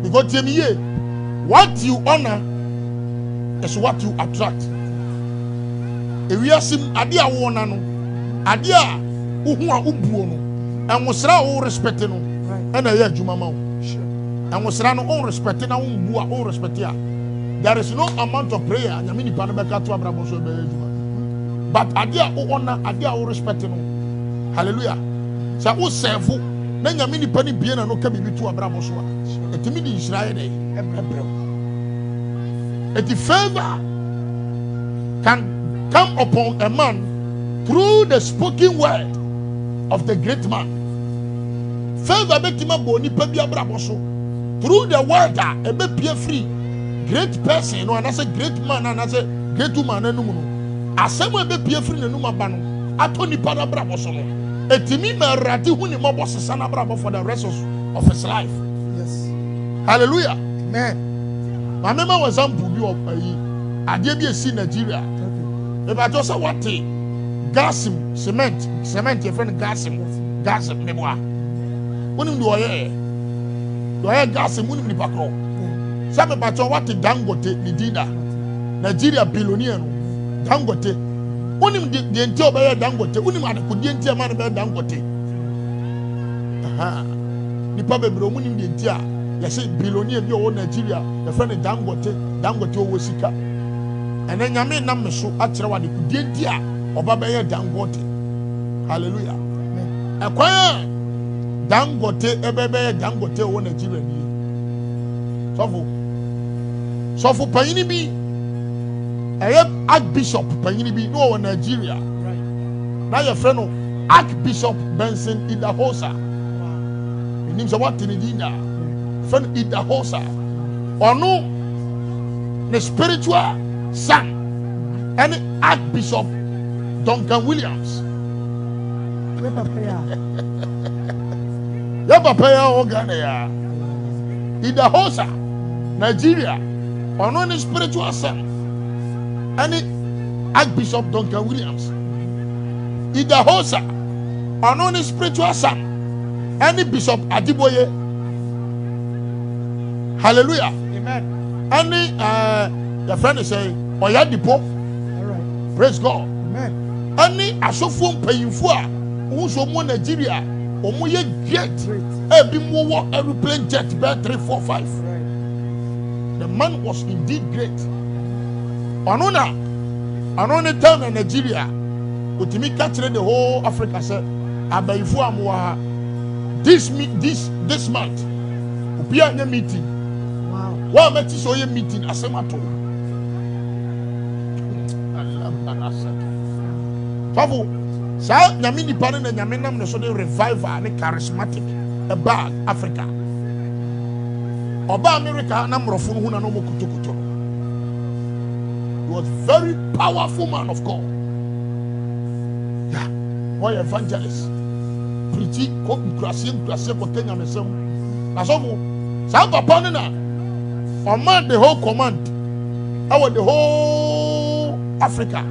Because what you honor is what you attract. If we are sim adia wona no, adia uhu a ubuo no, and wosra o respect no, and a juma ma. And wosra no o respect na umbua o respect ya. There is no amount of prayer. Nyamini panabeka to abrabo so be juma. But adia o honor, adia o respect no. Hallelujah. Sa o serve na nyamini pani bie na no ka bibi to abrabo so a. Etimi di Israel dey ebrem. Eti favor can come upon a man through the spoken word of the great man. Favor betima boni pa bi abrabo so through the word a be pie free great person no anase great man anase great woman anum no asem a be pie free nanum aba no atoni pa na abrabo so no etimi ma rade hu ni mo sesa na abrabo for the rest of his life. Yes. Hallelujah. Amen. Remember was example bi of ade bi esi Nigeria. If I just say what gasim cement your friend gasim meboa. Wonim do oye gasim wonim ni pakro. Say me pacho what Dangote ni dida. Nigeria billionaire no Dangote. Wonim de enti obeye Dangote, wonim adekodi enti ama na be Dangote. Aha. Nipa bebre wonim de enti a say billionaire bi o Nigeria, your friend Dangote o sika. And then Yami nam so akere wa de kudie dia oba be ye Dangote. Hallelujah. Akwaya Dangote ebebe ye Dangote o Nigeria ni. Sofo panyini bi Archbishop panyini bi no Nigeria. Now your friend no Archbishop Benson Idahosa. Nim so what ni dinda. Friend Idahosa. Ono the spiritual son and Archbishop Duncan Williams. Ya papa ya ogane ya. Idahosa Nigeria. Ono the spiritual son and Archbishop Duncan Williams. Idahosa ono the spiritual son and Bishop Adiboye. Hallelujah. Amen. Any your friend is saying Oyadipo. All right. Praise God. Amen. Any asofo mpayinfo a wo mo Nigeria omo ye great be mo aeroplane jet be 3 4 5. Right. The man was indeed great. Anona ne town in Nigeria utimi catch the whole Africa say abayinfo amwa this month obi anya meeting. Wow. Wa meti so ye meeting asemato. Favu sa nyame nipa ne nyame nam ne so de revival ne charismatic about Africa. Oba America na mrofo hu na no mokutokuto. He was very powerful man of God. Yeah, boy evangelist. Preach ko krasiem ko tenya mesem. Na so mo sa papa ne na command the whole command our the whole Africa.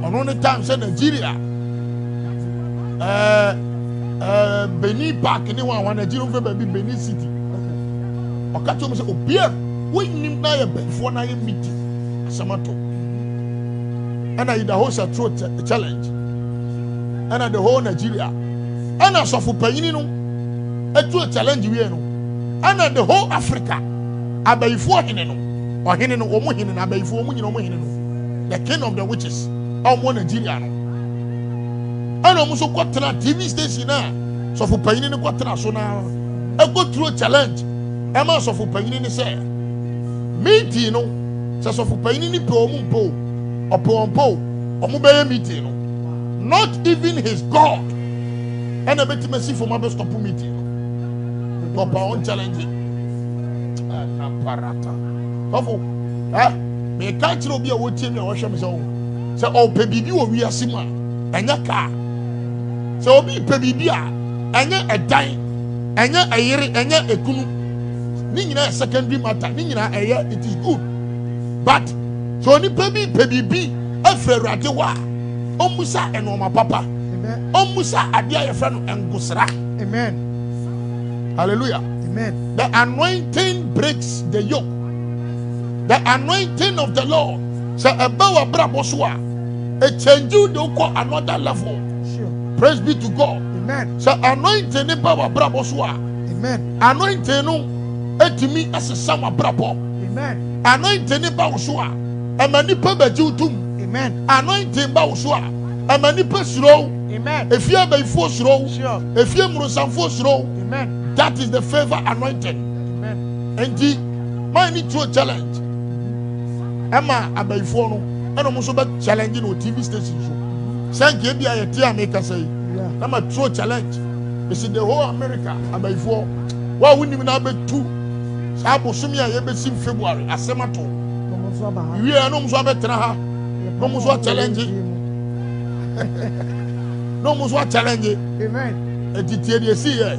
On only time say Nigeria Benin Park anyone Nigeria baby Benin City. Okay to me say obia we nim na ye before na ye meeting asamato. And I the host a throat challenge. And the whole Nigeria. And so for panyini no a throat challenge we no. And the whole Africa abayifo hene no. Ohene no omo hene na abayifo omo nyina omo hene no. The king of the witches. Omo Nigeria no. And omo so kwatena TV station na so for panyini no kwatena so na e go through challenge. E ma so for panyini ni say meeting no so for panyini ni pe omo mpo opo omo be meeting no. Not even his God. And a bit messy for my best stop meeting. Papa on challenge. Parata. Tofu. Me catch no be a wood team or wash so. So oh baby you we are sima. And ya car. So be baby and ya a dime. And ya a year and ya a kunu. Nina secondary matter. Nina a year it is good. But so ni baby a ferratewa. Omusa and Oma Papa. Amen. Omusa adia your friend and Gusra. Amen. Hallelujah. Amen. The anointing breaks the yoke. The anointing of the Lord. So a bow braboswa. It change you to go another level. Sure. Praise be to God. Amen. So anointing the power braboswa. Amen. Anointing no etimi as a sama brabo. Amen. Anointing the power swa. A manipa bajutum. Amen. Anointing power swa. A manipa slow. Amen. If you have a force row, Sure. if you have some force row, Amen. that is the favor anointing. Amen. And the man need to challenge. Emma abayfo no, and almost about challenging on TV stations. Thank you, be a tear maker say. Yeah. I'm a true challenge. You see the whole America abayfo. Why wouldn't even have two? Sabo sumia yebe sim February asemato. We are no muso betra no muso challenge. No muso challenge. Amen. And the TDC here.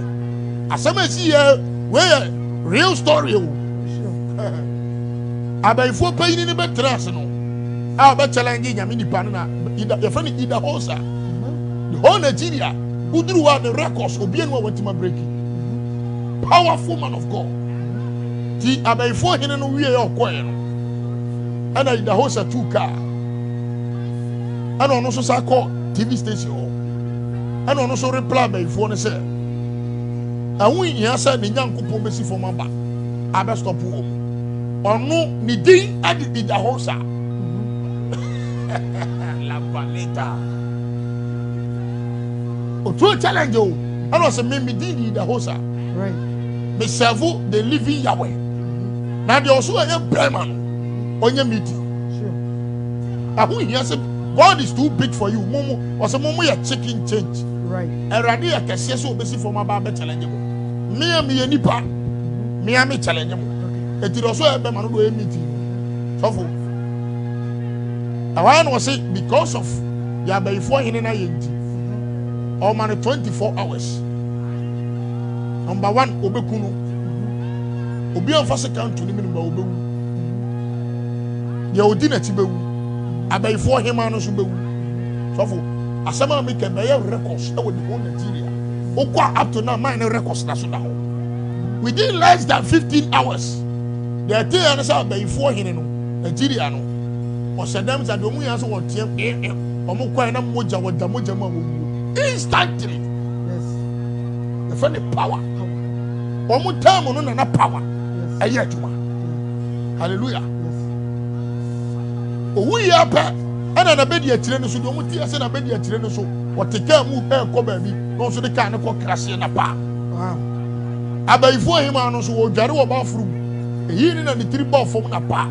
Asema see here where real story. Sure. Abayfo pay ni betra se no. A be challenge nyame nipa na your friend Ida Hosa. The whole Nigeria udru wa the records obi enu watima breaking. Powerful man of God. The abayfo hene no wie okoye no. Ana Ida Hosa 2 car. Ana ono so sa call TV station. Ana ono so reply abayfo ne say awu hia say ne nyankopon besi for mamba. Abe stop wo. Ono ni din adi Ida Hosa. La paleta. O to challenge o. Ana say me din Ida Hosa. Right. Me serve the living Yahweh. Now they also a Bremen on your meeting. Sure. Who hears it? God is too big for you. Momo or some momo ya chicken change. Right. Eradi ya kesi so besi for my baby challenge mo. Me nipa. Me challenge mo. It is also a Bremen no do meeting. So for. I want to say because of ya before hine na yenti. All man 24 hours. Number 1 obekunu. Obi anfa second to ni minimum obewu. Ye odi na ti bewu. Abayfo hema no so bewu. Sofo asema make be records e with the whole Nigeria. Okwa up to now mine records na so da ho. Within less than 15 hours. The day an say abayfo hene no Nigeria no. O sedam za do mu yan so wo tie omo kwai na moja woda moja ma wo. Instantly. Yes. The friend power. Omo time no na power. Yes. Hallelujah. Yes. Owu ya pa ana na bedi atire no so do muti ase na bedi atire no so woteka mu ko ba bi no so de ka ne ko krase na pa. Wow. Abayfo hima no so wo dware wo ba furu eyi ni na ni tiri ba fom na pa.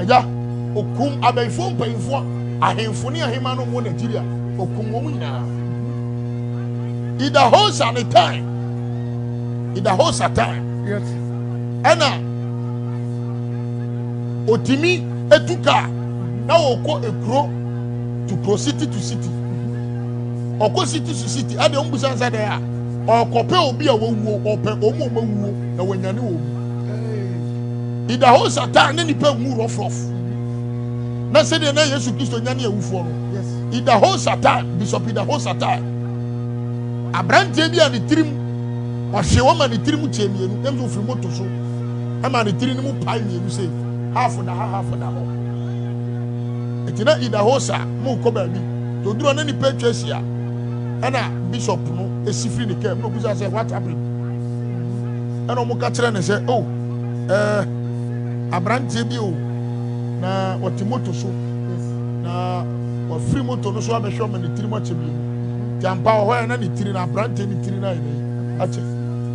Eja okum abayfo mpayfo ahemfo ni ahema no mo Nigeria okum wo mu nyina. Ida Hosa the time. Ida Hosa time. Yes. Ana otimi etuka na oko ekro to city to city. Oko city to city ade ombusa nsa dey a okope obi a wowuo ope omo mawuo na wanyane wo. Ida Hosa time na nipa wu rof. Na se de na Yesu Kristo nyane awufo no. Yes. Ida Hosa time Bishop Ida Hosa time. Abrante bi a ne tirim ɔhwe wɔn ma ne tiri mu kyɛ mienu ɛmu nso firi moto so ɛma ne tiri ne mu paa mienu sɛ half da ha half da hɔ eti na Ida Hosa mu kɔ baabi to duro na nipa atwa ahyia ɛna bishop no esi firi ne kɛm na obusa sɛ what happened ɛna ɔmo ka kyerɛ ne sɛ oh aberanteɛ bi o na ɔte moto so na ɔfiri moto no so abɛhwɛ ɔma ne tiri mu akyɛ mienu tiampa wɔ hɔ yɛ na ne tiri na aberanteɛ ne tiri na yɛ ne akyɛ.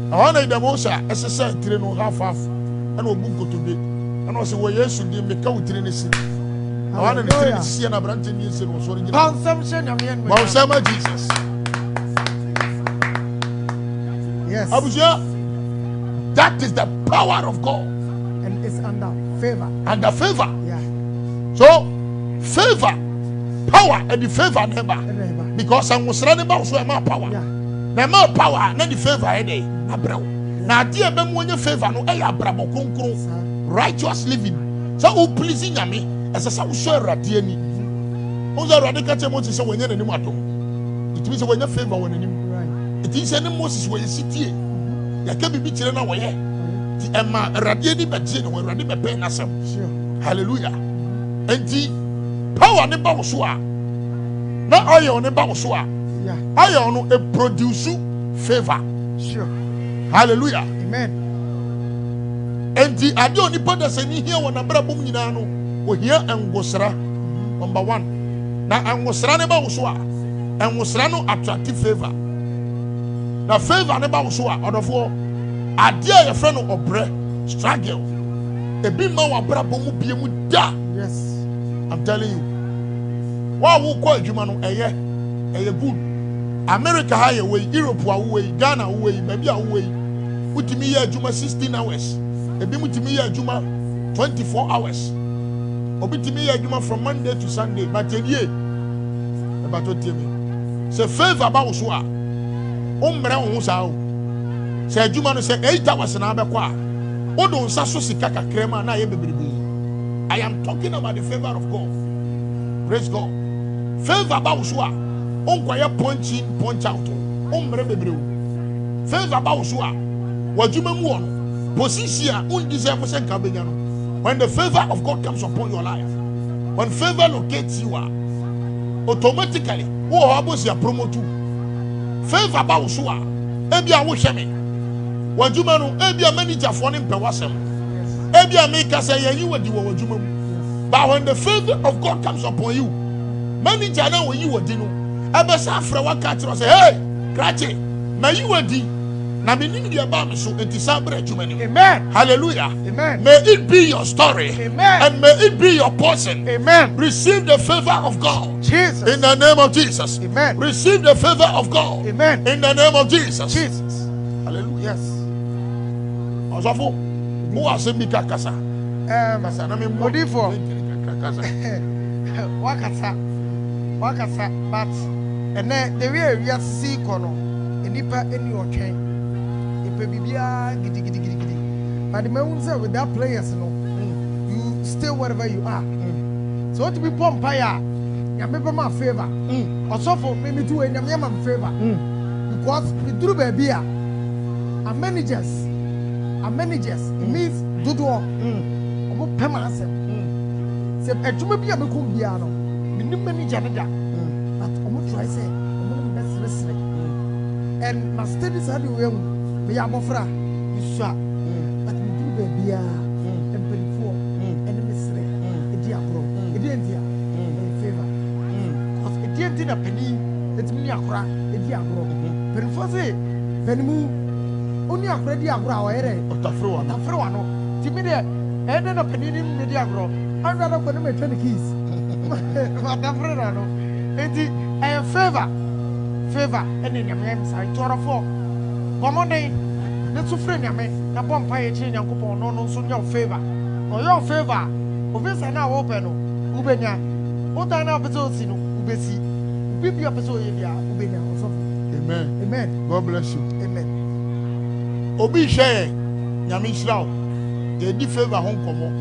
I want to demonstrate SSR train on half and we'll book to be. And also, we yes, we make out train is. I want to train see an abranting years and was already. Mount Sama Jesus. Yes. Abuja, that is the power of God. And it's under favor. Under favor. Yeah. So, favor, power, and the favor never. Because I was running about so my power. Yeah. Na more power, na the favor ede abraw. Na ade be mo nya favor no e abrabo kronkron. Righteous living. So o pleasing nyame, ese sa wo so awurade ani. O so awurade ka che mo se wenye nanim adom. It means wenye favor won anim. Right. It is any Moses where you sit here. You can't be beaten away. The Emma Radiani Bajin or Radi Bepen Assam. Hallelujah. And the power never was swa. Now I never was swa. I own a produce favor. Sure. Hallelujah. Amen. And the Adioni Podas and here when a brabum Yinano were here and Gosra. Number one. Now I was Ranaba Uswa and was Rano attractive favor. Now favor never was or the four. I dare a friend of bread struggle. A bit more brabum be da. Yes. I'm telling you. What will call you man a year? A good America high away, Europe away, Ghana away, maybe away. Put me here Juma 16 hours. A bit with me here Juma 24 hours. Obiti me here Juma from Monday to Sunday. But 10 years. About what tell me. Say favor about Uswa. Umbrella Usao. Say Juma no say 8 hours and Abaqua. Odo Sasso Sikaka Crema na baby. I am talking about the favor of God. Praise God. Favor about Uswa. Onkwaya punch in, punch out. Baby. Favor about Uswa. What you mean? Position undeserved Kabiniano. When the favor of God comes upon your life, when favor locates you, automatically, who habos your promo too. Favor about Uswa. Ebia Wushemi. What you mean? Ebia manager for him per wasem. Ebia maker say you would do what you mean. But when the favor of God comes upon you, manager now when you were dino. Ebesa Frewa Catcher say, hey, Cratchy, may you were di. Na me need the about me so it is Amen. Hallelujah. Amen. May it be your story. Amen. And may it be your portion. Amen. Receive the favor of God. Jesus. In the name of Jesus. Amen. Receive the favor of God. Amen. In the name of Jesus. Jesus. Hallelujah. Yes. Osofo, who has seen me kakasa? Kasa na me mo. Odifo. Kakasa. Wakasa, but and then the way we are see kono, enipa eni otwen. Ipe bibia gidi. But the man say with that players, you stay wherever you are. So what to be pompire? Ya me my favor. Osofo me too and ya my favor. Because we do baby a managers. It means do omo pema asem. Se adwuma bia me kum bia no. Minim manager da. But omo try say omo best wrestling. And my studies are the way me abofra. Isua. But me do baby a empelifo and me sre. Edi agro. Edi entia. Favor. Cause edi entia penny. Eti me akora edi agro. Pelifo say penimu oni akora di agro a oyere. Otafrewa no. Ti me de ene na penny ni me di agro. I'm not going to make 20 keys. What a friend, it's a favor, and in your names I tore a four. Come on, let's friend ya me. The bumpire chain and coupon, no, so your favor. Or your favor. Obvious and now open. Ubenya. What an episode, Ubesi. Be episode, Ubenya. Amen. Amen. God bless you. Amen. Obi share Yamishrao. They did favor home come.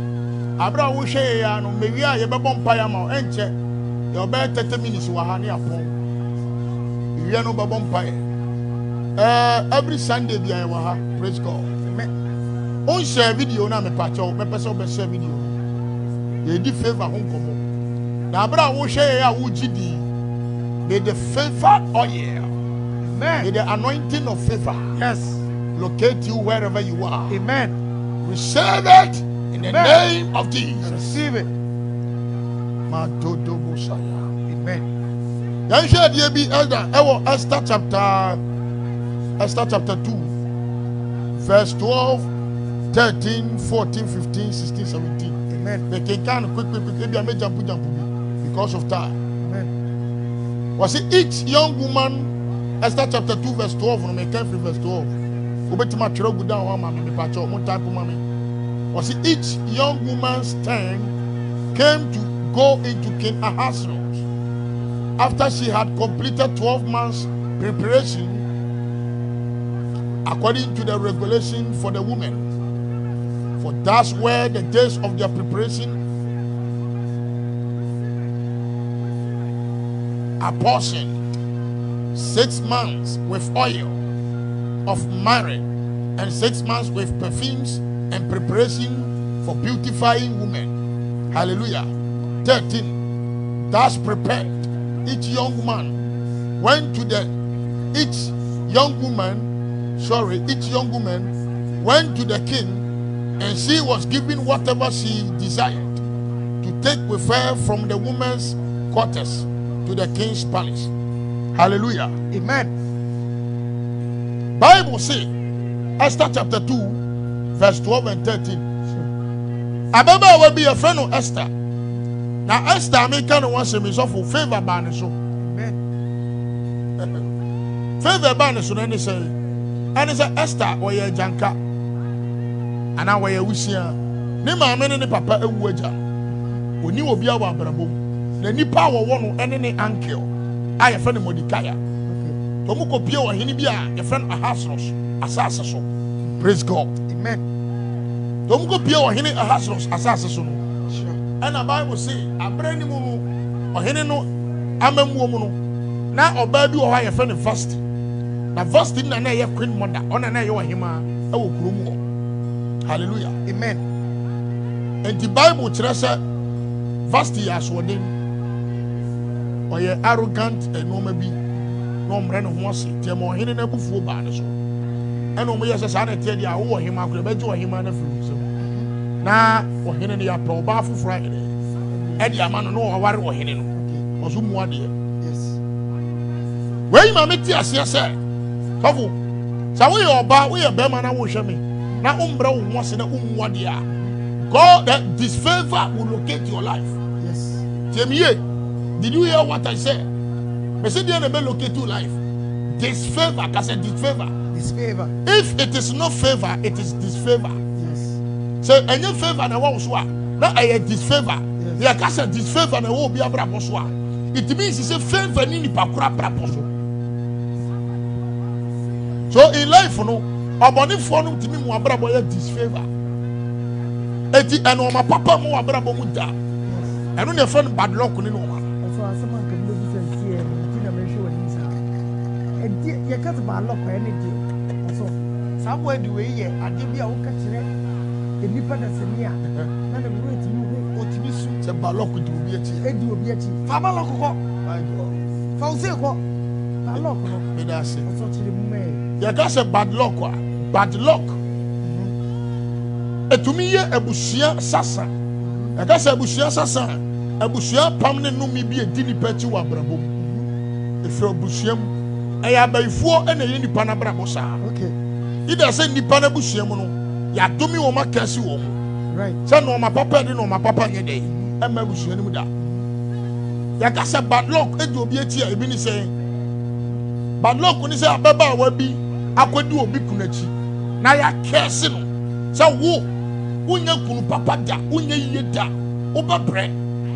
Abra wo hwe ya no mewia ye bebom paya ma enche ye obe 30 minutes wa ha ne apon ewia no bebom paya every Sunday bia ye wa ha. Praise God. On share video na me pacho me pese obe share video ye di favor hon komo na abra wo hwe ya wo gidi may the favor oil, amen, may the anointing of favor, yes, locate you wherever you are. Amen. Receive it in the name of Jesus. Receive it. Amen. Then share the be Esther chapter 2, verse 12, 13, 14, 15, 16, 17. Amen. They can quick, jump because of time. Amen. Was it each young woman, Esther chapter 2, verse 12, from verse 12. Was it each young woman's turn came to go into King Ahasuerus after she had completed 12 months preparation according to the regulation for the women. For that's where the days of their preparation are portioned. 6 months with oil of myrrh, and 6 months with perfumes and preparation for beautifying women. Hallelujah. 13. Thus prepared, each young woman went to the each young woman went to the king, and she was given whatever she desired to take with her from the woman's quarters to the king's palace. Hallelujah. Amen. Bible say, Esther chapter 2, verse 12 and 13. Ababa will be a friend of Esther. Now Esther make kind of one semi-suffer favor ban so. Amen. Favor ban so then they say, and it's a Esther or a janka. And now we are wishing. Ne maame ne papa ewu agya. Oni obi awa abrabo. Na nipa wo no ene ne uncle. A ye friend Mordecai. To mu ko pie wo hene bi a ye friend Ahasuerus asase so. Praise God. Amen. To mu ko pie wo hene Ahasuerus asase so no. Sure. And the Bible say abrani mu no ohene no amamuo mu no na oba bi wo ha ye friend Vashti. Na Vashti na na ye queen mother. Ona na ye wo hema e wo kurom. Hallelujah. Amen. And the Bible tells us Vashti as one or ye arrogant and no maybe no brand of mercy. Temo hidden a buffo banish. And no me as a son tell you, oh, him, I could bet you him and a few. Now, or hidden the apple bar for Friday. And the man no award or hidden or some one dear. Yes. Where my metias, yes, sir. Cover. So we are about we are Berman and wish me. Now, umbra once in a one year. God, that disfavor will locate your life. Yes. Jamie, did you hear what I said? I said, they never locate your life. Disfavor, I said disfavor. Disfavor. If it is not favor, it is disfavor. Yes. So, any favor, na was what? Now, I disfavor. Yes. Yeah, I said disfavor, na will be a braboswa. It means it's a favor in the pakura braboso. So, in life, no. Aboni fonu timi mu abrabo ya disfavor. Eti eno ma papa mu abrabo mu da. Eno ne friend bad luck ni no ma. So asema ka bi bi sense e ti na me hwe wani sa. E di ye ka bad luck e ne di. So sa boy di we ye ade bi a wo ka kire e nipa da sani a na na we ti mu ho o ti bi su Se bad luck di obi eti. e di obi achi. Fa bad luck ko. Fa o se ko. Bad luck no. Me da se. O so kire mu me. Ya ka se bad luck wa. Bad luck. Etumi ye ebusia sasa. Ya ka se ebusia sasa. Ebusia pam ne no mi bi edi ni peti wa brabo. Efro ebusiam eya baifuo ene ye nipa na brabo sa. Okay. Ida se nipa na ebusiam no ya domi wo makasi wo mu. Right. Se no ma papa de no ma papa nye dey. E ma ebusia ni mu da. Ya ka se bad luck edi obi eti a ebi ni se bad luck ni se ababa wa bi akwedi obi kunachi na ya kese no se wo unya kunu papa da unya yiye da obabre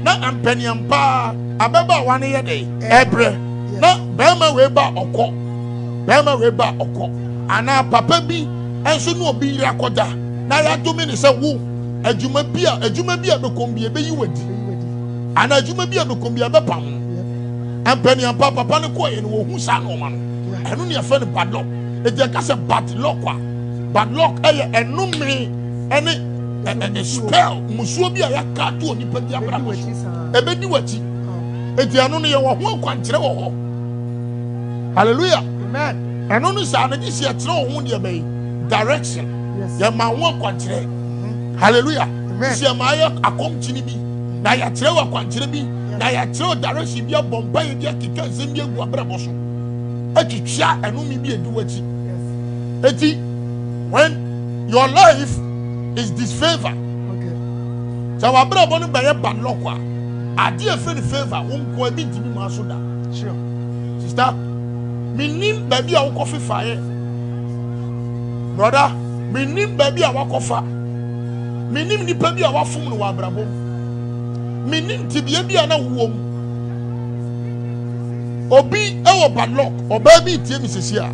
na ampaniampa ababa wa ne ye dey ebre na bema we ba okọ ana papa bi enso no obi yira koda na ya domi ni se wo adwuma bi a bekombi ebe yi wadi ana adwuma bi a bekombi ebe pam ampaniampa papa ne ko ye no wo hu sa no ma no eno ne afa ne bad luck eti aka se bad luck eye enumre ene spell musuo bi a ya ka to onipa bi abra ebe di wachi eti anu ne ye wo ho kwankyere wo ho hallelujah Amen. enu no sa na di se etre wo ho de be direction ye ma wo kwankyere hallelujah se ma ya akomkyini bi na ya tere wo kwankyere bi na ya tere direction bi abomba ye dia kika zembia gu abra boso atwitwa enu mi bi edi wachi eti when your life is disfavor. Okay. So our brother no be bad luck wa. Ade e fe ni favor won ko e bi ntimi ma so da. Sure. Sister, me nim baby a wo kofi fa ye. Brother, me nim baby a wo kofa. Me nim nipa bi a wo fom no wa brabo. Me nim tibie bi a na wo mu. Obi e wo bad luck, oba bi tie mi sesi a.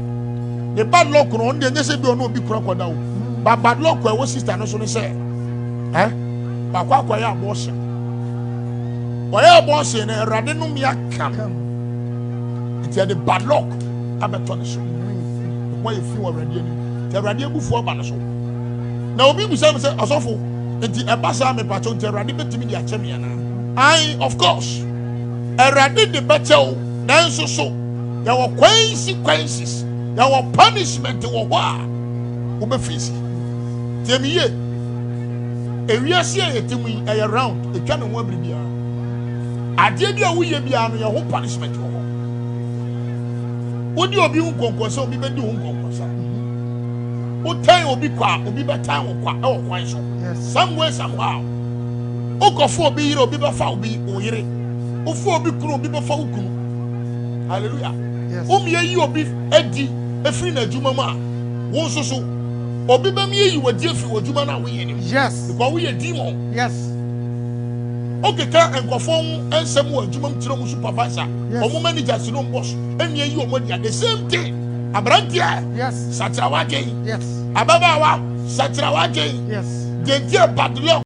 The bad luck no on de nyese bi ono obi kura kwada wo. But bad luck we sister no so ne say ba kwa ya abortion. Wa ya abortion na erade no mi akam. It's the bad luck. Abeton so. Why you feel already? The radio before Banaso. Now, people say, Asofo, it's a basa me patron, the radio to me, the Achemiana. I, of course, a radio the better than so. There were consequences, there were punishment, there were war. Ube face. Tell me, a real see to me around, a canon will be here. I did your way beyond your whole punishment. Would you be unconquered? Be doing conquest. What time will be quiet? Will be better time or quite so. Somewhere, somehow. Okofo be here, be before be or here. Ofo be crew, be before crew. Hallelujah. Yes. You be Eddie, a friend of Jumama. Won't so. Or be me, you were dear for Jumana. Yes. Because we a demon. Yes. Okay, and perform and some more Jumam Trum supervisor. Or managers, no boss. And you are the same thing. Abrantia. Yes. Satrawake. Yes. Ababawa. Satrawake. Yes. The dear bad luck.